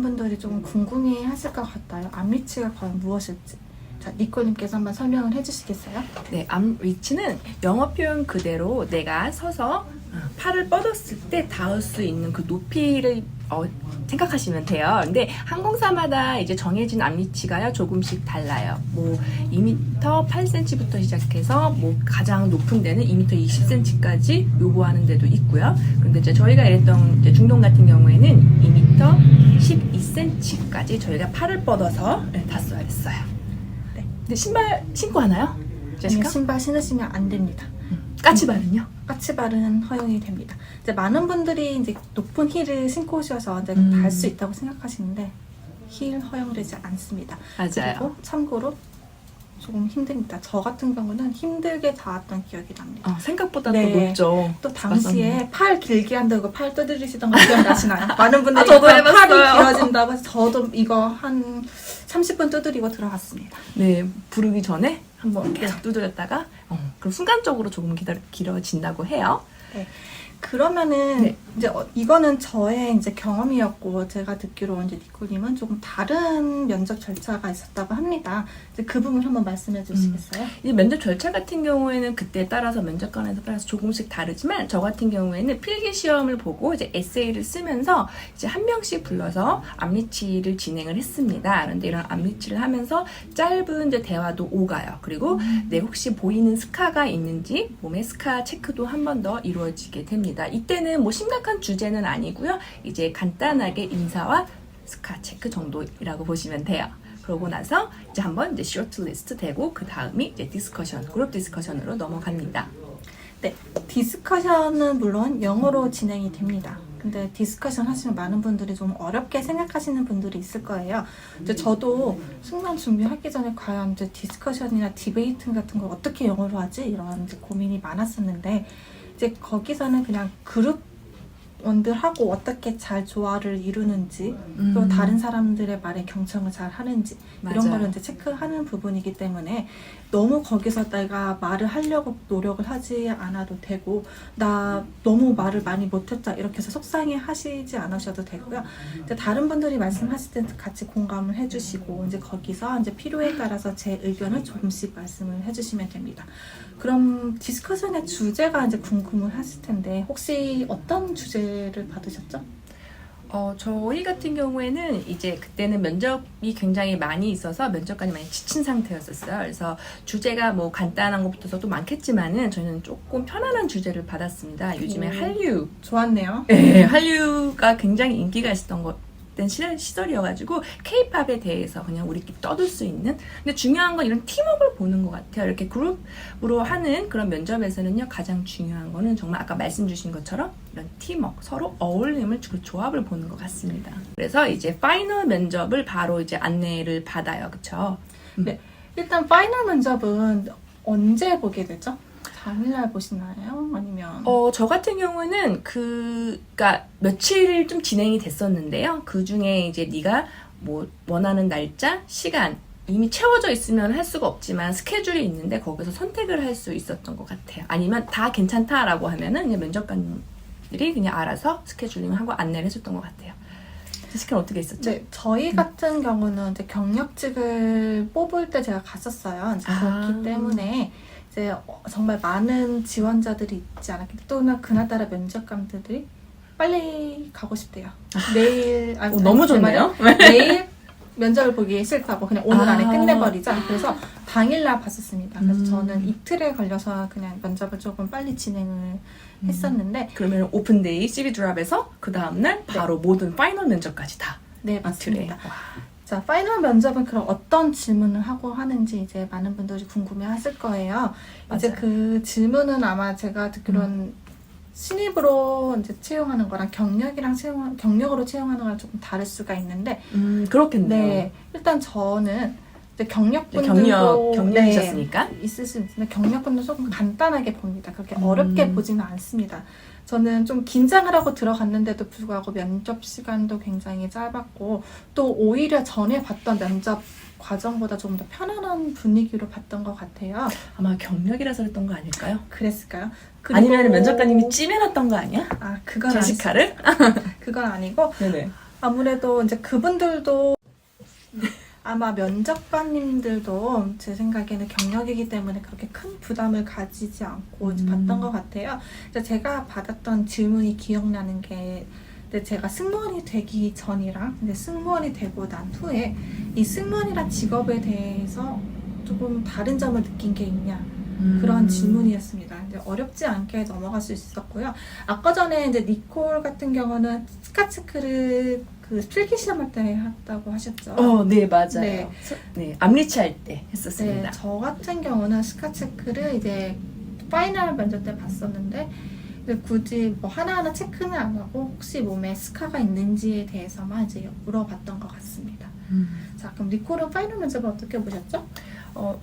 분들이 조금 궁금해 하실 것 같아요. 앞리치가 과연 무엇일지. 자, 니콜님께서 한번 설명을 해주시겠어요? 네, 앞리치는 영어 표현 그대로 내가 서서 팔을 뻗었을 때 닿을 수 있는 그 높이를 생각하시면 돼요. 근데 항공사마다 이제 정해진 앞리치가요 조금씩 달라요. 뭐 2m 8cm부터 시작해서 뭐 가장 높은 데는 2m 20cm까지 요구하는 데도 있고요. 그런데 이제 저희가 일했던 이제 중동 같은 경우에는 2m 12cm까지 저희가 팔을 뻗어서 닿았어야 됐어요. 네. 근데 신발 신고 하나요? 아니요, 신발 신으시면 안 됩니다. 까치발은요? 까치발은 허용이 됩니다. 이제 많은 분들이 이제 높은 힐을 신고 오셔서 이제 달 수 있다고 생각하시는데 힐 허용되지 않습니다. 맞아요. 그리고 참고로 조금 힘듭니다. 저 같은 경우는 힘들게 닿았던 기억이 납니다. 생각보다 네. 더 높죠. 또 당시에 팔 길게 한다고 팔 두드리시던 거 기억나시나요? 많은 분들이 저도 팔이 해봤어요. 길어진다고 해서 저도 이거 한 30분 두드리고 들어갔습니다. 네, 부르기 전에 한번 계속 두드렸다가 그럼 순간적으로 조금 길어진다고 해요. 네. 그러면은 네. 이제 이거는 저의 이제 경험이었고 제가 듣기로 이제 니콜님은 조금 다른 면접 절차가 있었다고 합니다. 이제 그 부분 한번 말씀해 주시겠어요? 이 면접 절차 같은 경우에는 그때에 따라서 면접관에 따라서 조금씩 다르지만 저 같은 경우에는 필기 시험을 보고 이제 에세이를 쓰면서 이제 한 명씩 불러서 앞리치를 진행을 했습니다. 그런데 이런 앞리치를 하면서 짧은 이제 대화도 오가요. 그리고 내 혹시 보이는 스카가 있는지 몸의 스카 체크도 한 번 더 이루어지게 됩니다. 이때는 뭐 심각한 주제는 아니고요. 이제 간단하게 인사와 스카 체크 정도라고 보시면 돼요. 그러고 나서 이제 한번 이제 쇼트리스트 되고 그 다음이 이제 디스커션, 그룹 디스커션으로 넘어갑니다. 네, 디스커션은 물론 영어로 진행이 됩니다. 근데 디스커션 하시면 많은 분들이 좀 어렵게 생각하시는 분들이 있을 거예요. 이제 저도 승만 준비하기 전에 과연 이제 디스커션이나 디베이트 같은 걸 어떻게 영어로 하지? 이런 이제 고민이 많았었는데 이제 거기서는 그냥 그룹원들하고 어떻게 잘 조화를 이루는지 또 다른 사람들의 말에 경청을 잘 하는지 이런 맞아요. 거를 이제 체크하는 부분이기 때문에 너무 거기서 내가 말을 하려고 노력을 하지 않아도 되고 나 너무 말을 많이 못했다 이렇게 해서 속상해 하시지 않으셔도 되고요. 이제 다른 분들이 말씀하실 때 같이 공감을 해주시고 이제 거기서 이제 필요에 따라서 제 의견을 조금씩 말씀을 해주시면 됩니다. 그럼 디스커션의 주제가 이제 궁금을 하실 텐데 혹시 어떤 주제를 받으셨죠? 저희 같은 경우에는 이제 그때는 면접이 굉장히 많이 있어서 면접관이 많이 지친 상태였었어요. 그래서 주제가 뭐 간단한 것부터도 많겠지만은 저희는 조금 편안한 주제를 받았습니다. 요즘에 한류. 좋았네요. 네, 한류가 굉장히 인기가 있었던 시절이어가지고 K-팝에 대해서 그냥 우리끼리 떠들 수 있는. 근데 중요한 건 이런 팀워크를 보는 것 같아요. 이렇게 그룹으로 하는 그런 면접에서는요 가장 중요한 거는 정말 아까 말씀 주신 것처럼 이런 팀워크, 서로 어울림을, 그 조합을 보는 것 같습니다. 그래서 이제 파이널 면접을 바로 이제 안내를 받아요, 그렇죠? 네, 일단 파이널 면접은 언제 보게 되죠? 당일날 보시나요? 아니면 저 같은 경우는 그니까 며칠 좀 진행이 됐었는데요. 그 중에 이제 네가 뭐 원하는 날짜, 시간 이미 채워져 있으면 할 수가 없지만 스케줄이 있는데 거기서 선택을 할 수 있었던 것 같아요. 아니면 다 괜찮다라고 하면은 그냥 면접관들이 그냥 알아서 스케줄링을 하고 안내를 해줬던 것 같아요. 제시카는 어떻게 있었죠? 네, 저희 같은 경우는 이제 경력직을 뽑을 때 제가 갔었어요. 이제 그렇기 때문에 이제 정말 많은 지원자들이 있지 않았기 때문에 그날따라 면접관들이 빨리 가고 싶대요. 내일 너무 좋네요. 내일 면접을 보기 싫다고 그냥 오늘 안에 끝내버리자. 그래서 당일날 봤었습니다. 그래서 저는 이틀에 걸려서 그냥 면접을 조금 빨리 진행을 했었는데 그러면 오픈데이 CV 드랍에서 그 다음날 바로 모든 파이널 면접까지 다. 네, 맞습니다. 이틀에. 자, 파이널 면접은 그럼 어떤 질문을 하고 하는지 이제 많은 분들이 궁금해 하실 거예요. 이제 맞아요. 그 질문은 아마 제가 듣기로는 신입으로 이제 채용하는 거랑 경력으로 채용하는 거랑 조금 다를 수가 있는데 그렇겠네요. 네, 일단 저는 이제 경력분들도 경력이셨으니까. 있을 수 있는데 경력분도 조금 간단하게 봅니다. 그렇게 어렵게 보지는 않습니다. 저는 좀 긴장을 하고 들어갔는데도 불구하고 면접 시간도 굉장히 짧았고 또 오히려 전에 봤던 면접 과정보다 조금 더 편안한 분위기로 봤던 것 같아요. 아마 경력이라서 그랬던 거 아닐까요? 그랬을까요? 아니면 면접관님이 찜해놨던 거 아니야? 그건 제시카를? 그건 아니고 네네. 아무래도 이제 그분들도 아마 면접관님들도 제 생각에는 경력이기 때문에 그렇게 큰 부담을 가지지 않고 이제 봤던 것 같아요. 이제 제가 받았던 질문이 기억나는 게 근데 제가 승무원이 되기 전이랑 근데 승무원이 되고 난 후에 이 승무원이란 직업에 대해서 조금 다른 점을 느낀 게 있냐 그런 질문이었습니다. 이제 어렵지 않게 넘어갈 수 있었고요. 아까 전에 이제 니콜 같은 경우는 스카츠크를 그 필기 시험할 때 했다고 하셨죠? 네, 맞아요. 네. 네, 암리치 할 때 했었습니다. 네, 저 같은 경우는 스카체크를 이제 파이널 면접 때 봤었는데 이제 굳이 뭐 하나하나 체크는 안 하고 혹시 몸에 스카가 있는지에 대해서만 이제 물어봤던 것 같습니다. 자, 그럼 니콜은 파이널 면접을 어떻게 보셨죠?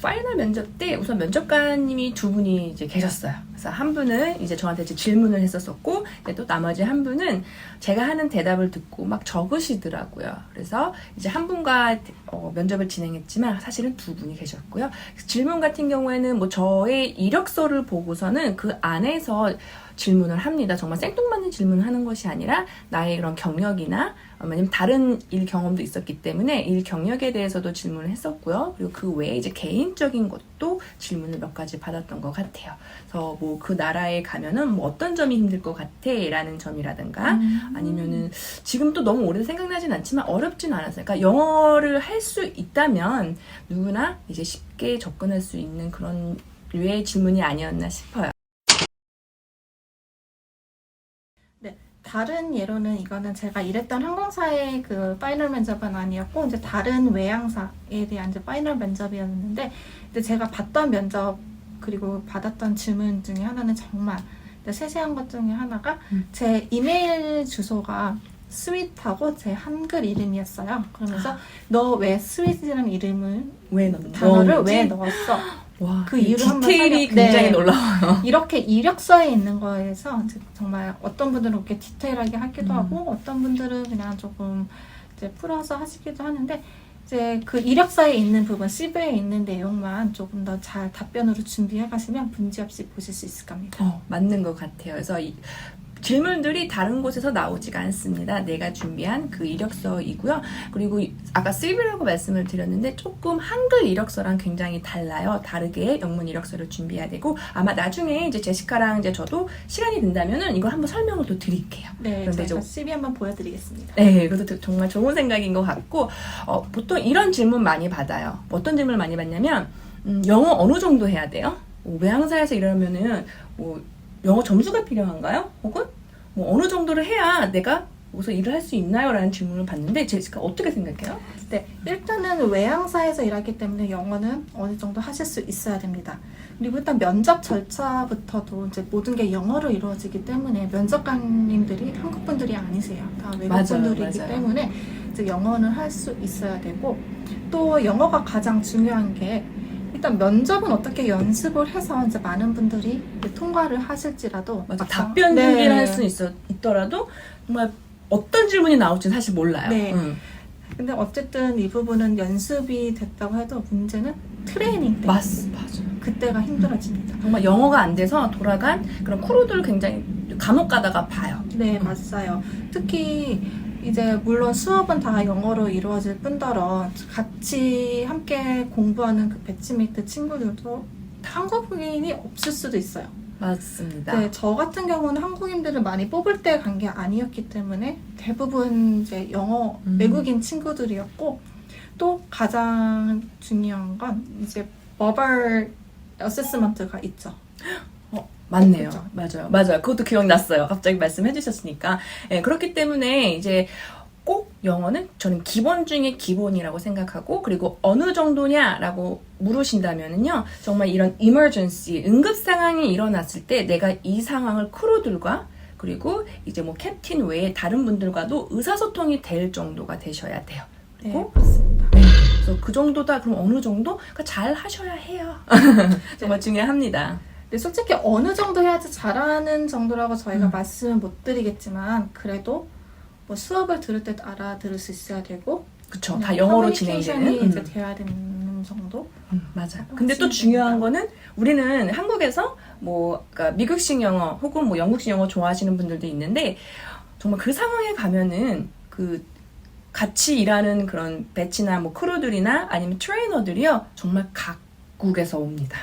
파이널 면접 때 우선 면접관님이 두 분이 이제 계셨어요. 그래서 한 분은 이제 저한테 이제 질문을 했었었고, 또 나머지 한 분은 제가 하는 대답을 듣고 막 적으시더라고요. 그래서 이제 한 분과 면접을 진행했지만 사실은 두 분이 계셨고요. 질문 같은 경우에는 뭐 저의 이력서를 보고서는 그 안에서 질문을 합니다. 정말 생뚱맞는 질문을 하는 것이 아니라 나의 그런 경력이나 아니면 다른 일 경험도 있었기 때문에 일 경력에 대해서도 질문을 했었고요. 그리고 그 외에 이제 개인적인 것도 질문을 몇 가지 받았던 것 같아요. 그래서 뭐 그 나라에 가면은 뭐 어떤 점이 힘들 것 같아? 라는 점이라든가 아니면은 지금 또 너무 오래 생각나진 않지만 어렵진 않았어요. 그러니까 영어를 할 수 있다면 누구나 이제 쉽게 접근할 수 있는 그런 류의 질문이 아니었나 싶어요. 다른 예로는 이거는 제가 일했던 항공사의 그 파이널 면접은 아니었고 이제 다른 외항사에 대한 이제 파이널 면접이었는데 이제 제가 봤던 면접 그리고 받았던 질문 중에 하나는 정말 세세한 것 중에 하나가 제 이메일 주소가 스윗하고 제 한글 이름이었어요. 그러면서 너 왜 스윗이라는 이름을 왜 단어를 왜 넣었어? 와, 그 이유를 한번 디테일이 설명- 굉장히 네. 놀라워요. 이렇게 이력서에 있는 거에서 이제 정말 어떤 분들은 그렇게 디테일하게 하기도 하고 어떤 분들은 그냥 조금 이제 풀어서 하시기도 하는데 이제 그 이력서에 있는 부분, CV에 있는 내용만 조금 더 잘 답변으로 준비해 가시면 문제 없이 보실 수 있을 겁니다. 맞는 것 같아요. 그래서 질문들이 다른 곳에서 나오지가 않습니다. 내가 준비한 그 이력서이고요. 그리고 아까 CV라고 말씀을 드렸는데 조금 한글 이력서랑 굉장히 달라요. 다르게 영문 이력서를 준비해야 되고 아마 나중에 이제 제시카랑 이제 저도 시간이 된다면은 이거 한번 설명을 또 드릴게요. 네, 그런데 저희가 CV 한번 보여드리겠습니다. 네, 그것도 정말 좋은 생각인 것 같고 보통 이런 질문 많이 받아요. 어떤 질문을 많이 받냐면 영어 어느 정도 해야 돼요? 외항사에서 일하면은 뭐 영어 점수가 필요한가요? 혹은 뭐 어느 정도를 해야 내가 여기서 일을 할 수 있나요? 라는 질문을 받는데 제시카 어떻게 생각해요? 네, 일단은 외항사에서 일하기 때문에 영어는 어느 정도 하실 수 있어야 됩니다. 그리고 일단 면접 절차부터도 이제 모든 게 영어로 이루어지기 때문에 면접관님들이 한국 분들이 아니세요. 다 외국 맞아요, 분들이기 맞아요. 때문에 이제 영어는 할 수 있어야 되고 또 영어가 가장 중요한 게 일단 면접은 어떻게 연습을 해서 이제 많은 분들이 이제 통과를 하실지라도 맞아, 막상- 답변 네. 준비를 할 수 있더라도 정말 어떤 질문이 나올지는 사실 몰라요. 네. 근데 어쨌든 이 부분은 연습이 됐다고 해도 문제는 트레이닝 때 맞아요. 그때가 힘들어집니다. 정말 영어가 안 돼서 돌아간 그런 크루들 굉장히 감옥 가다가 봐요. 네, 맞아요. 특히 이제 물론 수업은 다 영어로 이루어질 뿐더러 같이 함께 공부하는 그 배치메이트 친구들도 한국인이 없을 수도 있어요. 맞습니다. 네, 저 같은 경우는 한국인들을 많이 뽑을 때 간 게 아니었기 때문에 대부분 이제 영어 외국인 친구들이었고 또 가장 중요한 건 이제 버벌 어세스먼트가 있죠. 맞네요. 그렇죠. 맞아요. 그것도 기억났어요. 갑자기 말씀해 주셨으니까. 네, 그렇기 때문에 이제 꼭 영어는 저는 기본 중에 기본이라고 생각하고 그리고 어느 정도냐라고 물으신다면은요. 정말 이런 emergency, 응급 상황이 일어났을 때 내가 이 상황을 크루들과 그리고 이제 뭐 캡틴 외에 다른 분들과도 의사소통이 될 정도가 되셔야 돼요. 네, 그리고 맞습니다. 그래서 그 정도다 그럼 어느 정도? 그러니까 잘 하셔야 해요. 정말 중요합니다. 근데 솔직히 어느 정도 해야지 잘하는 정도라고 저희가 말씀을 못 드리겠지만 그래도 뭐 수업을 들을 때 알아들을 수 있어야 되고 그쵸. 다 영어로 진행이 커뮤니케이션이 되는. 이제 돼야 되는 정도. 맞아. 하고 근데 또 하시면 중요한 됩니다. 거는 우리는 한국에서 뭐 그러니까 미국식 영어 혹은 뭐 영국식 영어 좋아하시는 분들도 있는데 정말 그 상황에 가면은 그 같이 일하는 그런 배치나 뭐 크루들이나 아니면 트레이너들이요 정말 각국에서 옵니다.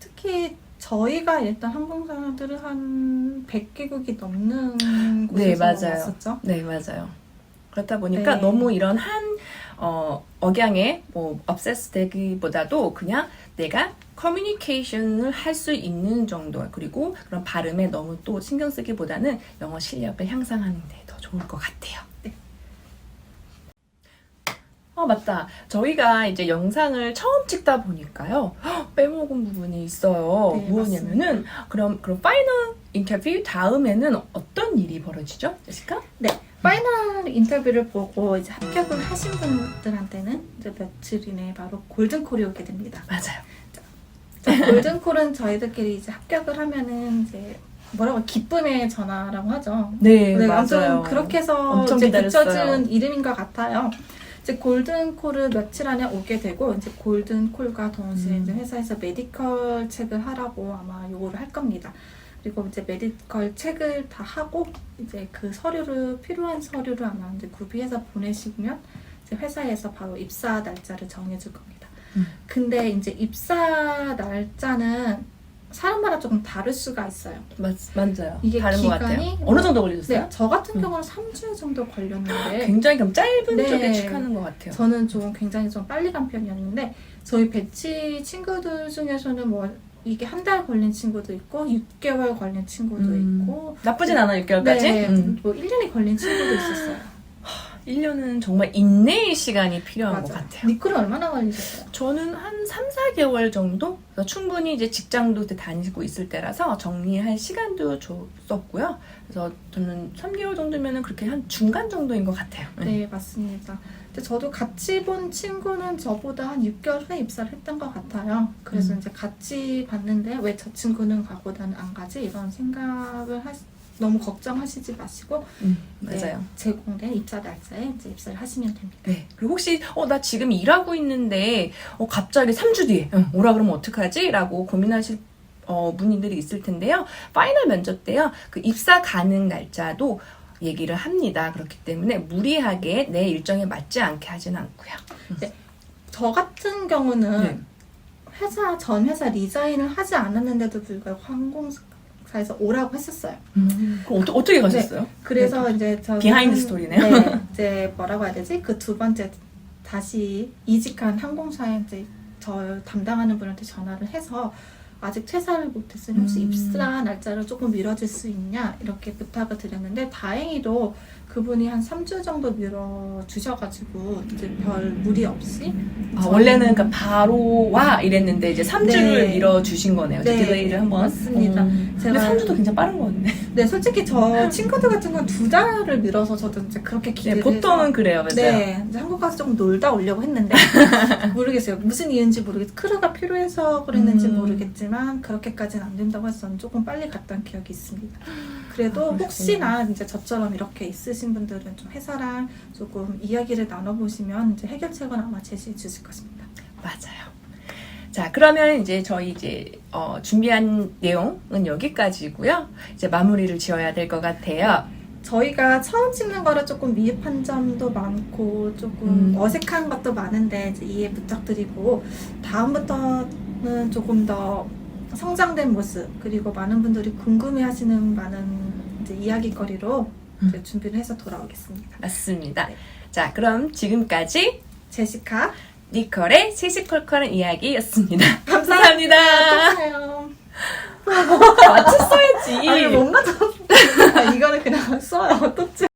특히 저희가 일단 항공사들은 한 100개국이 넘는 네, 곳에서 맞아요. 왔었죠. 네, 맞아요. 그렇다 보니까 네. 너무 이런 억양에 뭐 obsess 되기보다도 그냥 내가 커뮤니케이션을 할 수 있는 정도, 그리고 그런 발음에 너무 또 신경 쓰기보다는 영어 실력을 향상하는 데 더 좋을 것 같아요. 네. 맞다. 저희가 이제 영상을 처음 찍다 보니까요. 빼먹은 부분이 있어요. 네, 뭐냐면은 그럼 파이널 인터뷰 다음에는 어떤 일이 벌어지죠? 제시카? 파이널 인터뷰를 보고 이제 합격을 하신 분들한테는 이제 며칠 이내에 바로 골든콜이 오게 됩니다. 맞아요. 자, 골든콜은 저희들끼리 이제 합격을 하면은 이제 뭐라고 기쁨의 전화라고 하죠. 네, 네, 맞아요. 아무튼 그렇게 해서 엄청 이제 기다렸어요. 붙여준 이름인 것 같아요. 이제 골든콜을 며칠 안에 오게 되고 이제 골든콜과 동시에 이제 회사에서 메디컬 체크를 하라고 아마 요구를 할 겁니다. 그리고 이제 메디컬 체크를 다 하고 이제 그 서류를 필요한 서류를 아마 이제 구비해서 보내시면 이제 회사에서 바로 입사 날짜를 정해줄 겁니다. 근데 이제 입사 날짜는 사람마다 조금 다를 수가 있어요. 맞아요. 이게 다른 것 같아요. 기간이 어느 정도 걸리셨어요? 네, 저 같은 경우는 3주 정도 걸렸는데 굉장히 그럼 짧은 네. 쪽에 취하는 것 같아요. 저는 좀 굉장히 좀 빨리 간 편이었는데 저희 배치 친구들 중에서는 뭐 이게 한 달 걸린 친구도 있고 6개월 걸린 친구도 있고 나쁘진 않아, 6개월까지? 네, 뭐 1년이 걸린 친구도 있었어요. 1년은 정말 인내의 시간이 필요한 것 맞아요. 같아요. 니콜은 얼마나 걸리셨어요? 저는 한 3, 4개월 정도? 그래서 충분히 이제 직장도 다니고 있을 때라서 정리할 시간도 줬었고요. 그래서 저는 3개월 정도면은 그렇게 한 중간 정도인 것 같아요. 네, 맞습니다. 근데 저도 같이 본 친구는 저보다 한 6개월 후에 입사를 했던 것 같아요. 그래서 이제 같이 봤는데 왜 저 친구는 가고 나는 안 가지? 이런 생각을 너무 걱정하시지 마시고 맞아요. 제공된 입사 날짜에 이제 입사를 하시면 됩니다. 네. 그리고 혹시 나 지금 일하고 있는데 갑자기 3주 뒤에 오라 그러면 어떡하지? 라고 고민하실 분들이 있을 텐데요. 파이널 면접 때요. 그 입사 가능 날짜도 얘기를 합니다. 그렇기 때문에 무리하게 내 일정에 맞지 않게 하진 않고요. 저 같은 경우는 네. 전 회사 리자인을 하지 않았는데도 불구하고 항공사에서 오라고 했었어요. 그럼 어떻게 가셨어요? 그래서 이제 저 비하인드 스토리네요. 네, 이제 뭐라고 해야 되지? 그 두 번째 다시 이직한 항공사에 이제 저 담당하는 분한테 전화를 해서 아직 퇴사를 못했으니 혹시 입사 날짜를 조금 미뤄줄 수 있냐 이렇게 부탁을 드렸는데 다행히도 그분이 한 3주 정도 미뤄주셔가지고 이제 별 무리 없이 원래는 그러니까 바로 와 이랬는데 이제 3주를 네. 밀어주신 거네요. 네, 딜레이를 한번. 맞습니다. 근데 제가 3주도 굉장히 빠른 거 같네. 네, 솔직히 저 친구들 같은 건 2달을 미뤄서 저도 이제 그렇게 네, 기대를 보통은 해서 그래요. 맞아요. 네, 이제 한국 가서 조금 놀다 오려고 했는데 모르겠어요. 무슨 이유인지 모르겠어요. 크루가 필요해서 그랬는지 모르겠지만 그렇게까지는 안 된다고 해서 저는 조금 빨리 갔던 기억이 있습니다. 그래도 그러셨군요. 혹시나 이제 저처럼 이렇게 있으신 분들은 좀 회사랑 조금 이야기를 나눠보시면 이제 해결책은 아마 제시해 주실 것입니다. 맞아요. 자, 그러면 이제 저희 준비한 내용은 여기까지고요. 이제 마무리를 지어야 될 것 같아요. 저희가 처음 찍는 거라 조금 미흡한 점도 많고 조금 어색한 것도 많은데 이제 이해 부탁드리고 다음부터는 조금 더 성장된 모습 그리고 많은 분들이 궁금해하시는 많은 이제 이야기거리로 이제 준비를 해서 돌아오겠습니다. 맞습니다. 네. 자, 그럼 지금까지 제시카 니콜의 시시콜콜한 이야기였습니다. 감사합니다. 감사합니다. 또 봐요. 맞췄어야지. 아니 뭔가 좀 이거는 그냥 써요. 어떻지?